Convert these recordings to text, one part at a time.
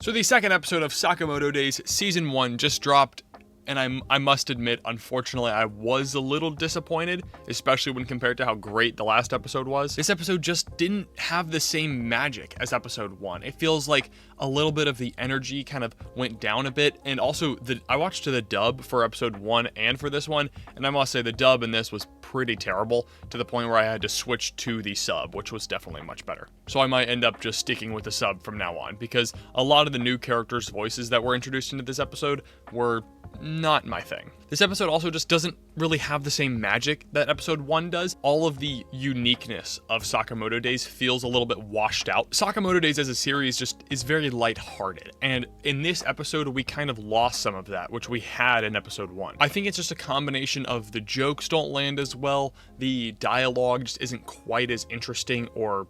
So the second episode of Sakamoto Days Season 1 just dropped, and I must admit, unfortunately, I was a little disappointed, especially when compared to how great the last episode was. This episode just didn't have the same magic as episode 1. It feels like a little bit of the energy kind of went down a bit, and also I watched the dub for episode 1 and for this one, and I must say the dub in this was pretty terrible, to the point where I had to switch to the sub, which was definitely much better. So I might end up just sticking with the sub from now on, because a lot of the new characters' voices that were introduced into this episode were not my thing. This episode also just doesn't really have the same magic that episode 1 does. All of the uniqueness of Sakamoto Days feels a little bit washed out. Sakamoto Days as a series just is very lighthearted, and in this episode we kind of lost some of that, which we had in episode 1. I think it's just a combination of the jokes don't land as well, the dialogue just isn't quite as interesting or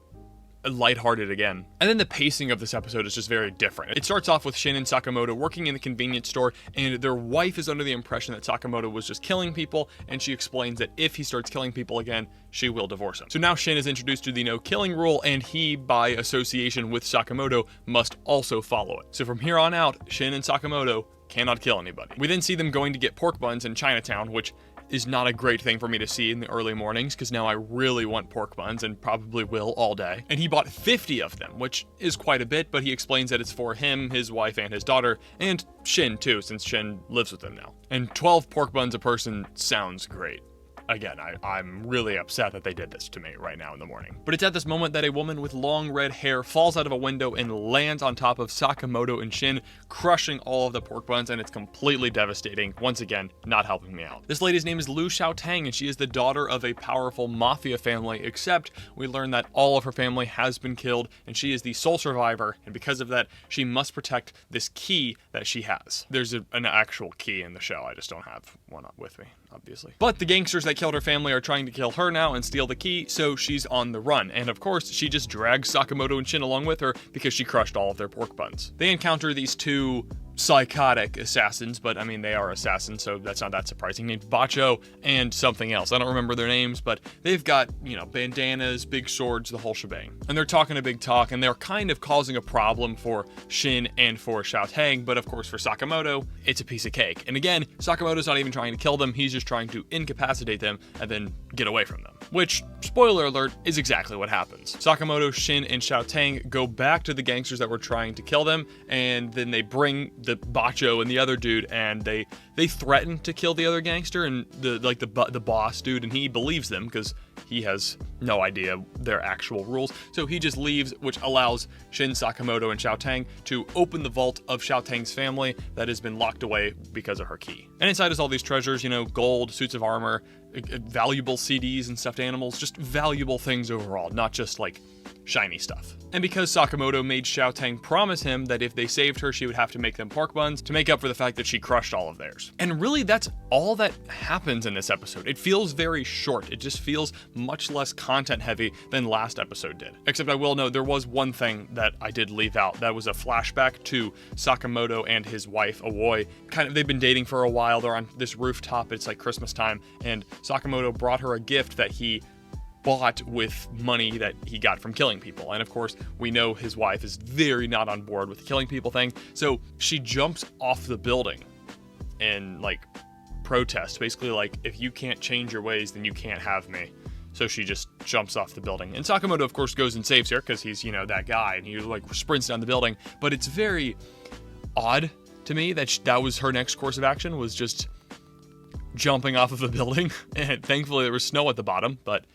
lighthearted again. And then the pacing of this episode is just very different. It starts off with Shin and Sakamoto working in the convenience store, and their wife is under the impression that Sakamoto was just killing people, and she explains that if he starts killing people again, she will divorce him. So now Shin is introduced to the no killing rule, and he, by association with Sakamoto, must also follow it. So from here on out, Shin and Sakamoto cannot kill anybody. We then see them going to get pork buns in Chinatown, which is not a great thing for me to see in the early mornings, because now I really want pork buns and probably will all day. And he bought 50 of them, which is quite a bit, but he explains that it's for him, his wife, and his daughter, and Shin too, since Shin lives with them now. And 12 pork buns a person sounds great. Again, I'm really upset that they did this to me right now in the morning. But it's at this moment that a woman with long red hair falls out of a window and lands on top of Sakamoto and Shin, crushing all of the pork buns, and it's completely devastating. Once again, not helping me out. This lady's name is Liu Xiaotang, and she is the daughter of a powerful mafia family, except we learn that all of her family has been killed, and she is the sole survivor, and because of that, she must protect this key that she has. There's an actual key in the show, I just don't have one with me, obviously. But the gangsters that killed her family are trying to kill her now and steal the key, so she's on the run. And of course, she just drags Sakamoto and Shin along with her because she crushed all of their pork buns. They encounter these two psychotic assassins, but I mean, they are assassins, so that's not that surprising, named Bacho and something else. I don't remember their names, but they've got, bandanas, big swords, the whole shebang. And they're talking a big talk, and they're kind of causing a problem for Shin and for Xiaotang, but of course for Sakamoto, it's a piece of cake. And again, Sakamoto's not even trying to kill them, he's just trying to incapacitate them and then get away from them. Which, spoiler alert, is exactly what happens. Sakamoto, Shin, and Xiaotang go back to the gangsters that were trying to kill them, and then they bring the Bacho and the other dude, and they threaten to kill the other gangster and the boss dude, and he believes them because he has no idea their actual rules. So he just leaves, which allows Shin, Sakamoto, and Xiaotang to open the vault of Xiaotang's family that has been locked away because of her key. And inside is all these treasures, gold, suits of armor, valuable CDs and stuffed animals, just valuable things overall, not just like shiny stuff. And because Sakamoto made Xiaotang promise him that if they saved her, she would have to make them pork buns to make up for the fact that she crushed all of theirs. And really, that's all that happens in this episode. It feels very short. It just feels much less content heavy than last episode did. Except I will note there was one thing that I did leave out. That was a flashback to Sakamoto and his wife, Aoi. They've been dating for a while. They're on this rooftop. It's like Christmas time. And Sakamoto brought her a gift that he bought with money that he got from killing people. And of course, we know his wife is very not on board with the killing people thing. So she jumps off the building in protest, basically if you can't change your ways, then you can't have me. So she just jumps off the building. And Sakamoto, of course, goes and saves her because he's, that guy, and he sprints down the building. But it's very odd to me that that was her next course of action, was just jumping off of a building. And thankfully there was snow at the bottom, but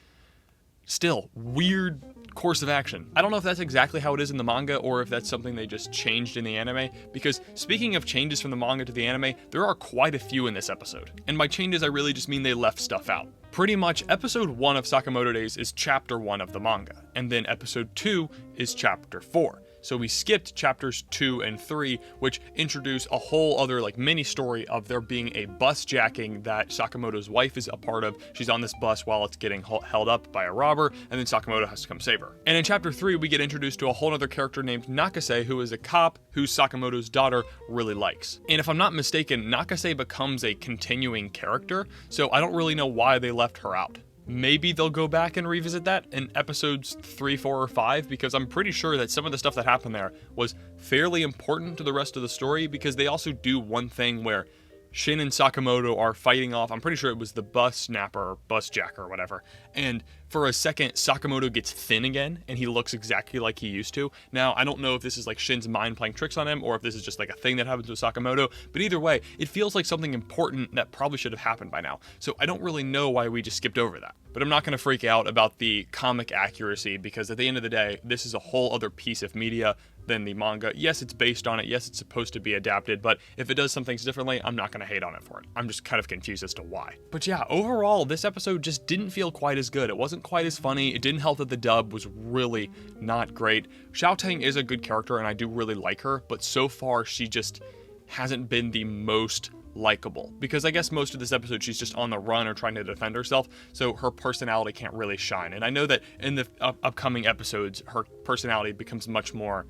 still, weird course of action. I don't know if that's exactly how it is in the manga or if that's something they just changed in the anime, because speaking of changes from the manga to the anime, there are quite a few in this episode. And by changes, I really just mean they left stuff out. Pretty much episode 1 of Sakamoto Days is chapter 1 of the manga, and then episode 2 is chapter 4. So we skipped chapters 2 and 3, which introduce a whole other mini story of there being a bus jacking that Sakamoto's wife is a part of. She's on this bus while it's getting held up by a robber, and then Sakamoto has to come save her. And in chapter 3, we get introduced to a whole other character named Nakase, who is a cop who Sakamoto's daughter really likes. And if I'm not mistaken, Nakase becomes a continuing character, so I don't really know why they left her out. maybe they'll go back and revisit that in episodes 3, 4, or 5, because I'm pretty sure that some of the stuff that happened there was fairly important to the rest of the story, because they also do one thing where Shin and Sakamoto are fighting off, I'm pretty sure it was the bus snapper or bus jacker or whatever, and for a second Sakamoto gets thin again and he looks exactly like he used to. Now I don't know if this is like Shin's mind playing tricks on him or if this is just like a thing that happens with Sakamoto, but either way it feels like something important that probably should have happened by now, so I don't really know why we just skipped over that. But I'm not going to freak out about the comic accuracy, because at the end of the day this is a whole other piece of media than the manga. Yes, it's based on it. Yes, it's supposed to be adapted, but if it does some things differently, I'm not going to hate on it for it. I'm just kind of confused as to why. But yeah, overall, this episode just didn't feel quite as good. It wasn't quite as funny. It didn't help that the dub was really not great. Xiaoteng is a good character, and I do really like her, but so far, she just hasn't been the most likable, because I guess most of this episode she's just on the run or trying to defend herself, so her personality can't really shine. And I know that in the upcoming episodes her personality becomes much more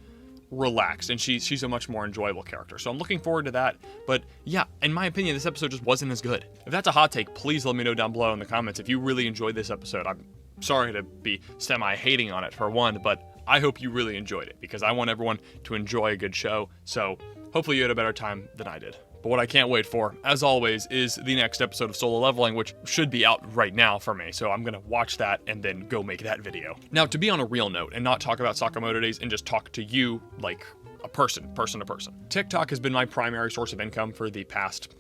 relaxed and she's a much more enjoyable character, so I'm looking forward to that. But yeah, in my opinion this episode just wasn't as good. If that's a hot take, please let me know down below in the comments if you really enjoyed this episode. I'm sorry to be semi-hating on it for one, but I hope you really enjoyed it, because I want everyone to enjoy a good show, so hopefully you had a better time than I did. But what I can't wait for, as always, is the next episode of Solo Leveling, which should be out right now for me, so I'm gonna watch that and then go make that video. Now, to be on a real note and not talk about Sakamoto Days and just talk to you like a person to person. TikTok has been my primary source of income for the past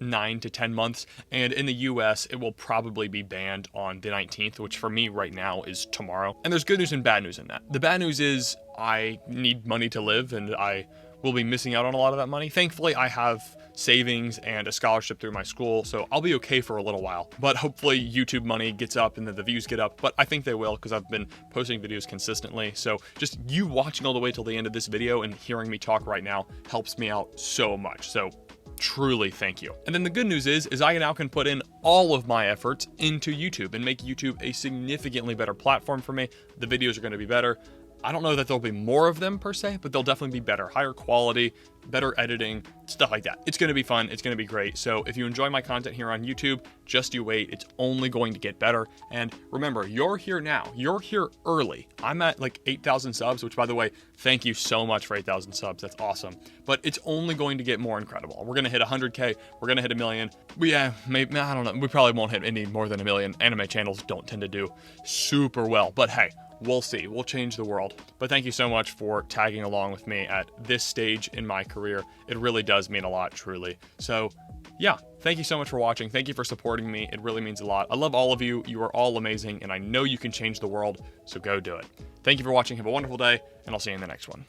9 to 10 months, and in the US it will probably be banned on the 19th, which for me right now is tomorrow. And there's good news and bad news in that. The bad news is I need money to live, and I will be missing out on a lot of that money. Thankfully, I have savings and a scholarship through my school, so I'll be okay for a little while. But hopefully YouTube money gets up and then the views get up, but I think they will, because I've been posting videos consistently. So just you watching all the way till the end of this video and hearing me talk right now helps me out so much. So truly thank you. And then the good news is I now can put in all of my efforts into YouTube and make YouTube a significantly better platform for me. The videos are going to be better. I don't know that there'll be more of them per se, but they'll definitely be better, higher quality, better editing, stuff like that. It's going to be fun. It's going to be great. So if you enjoy my content here on YouTube, just you wait. It's only going to get better. And remember, you're here now. You're here early. I'm at like 8,000 subs, which by the way, thank you so much for 8,000 subs. That's awesome. But it's only going to get more incredible. We're going to hit 100K. We're going to hit 1 million. Maybe, I don't know. We probably won't hit any more than 1 million. Anime channels don't tend to do super well, but hey, we'll see. We'll change the world. But thank you so much for tagging along with me at this stage in my career. It really does mean a lot, truly. So yeah, thank you so much for watching. Thank you for supporting me. It really means a lot. I love all of you. You are all amazing, and I know you can change the world, so go do it. Thank you for watching. Have a wonderful day, and I'll see you in the next one.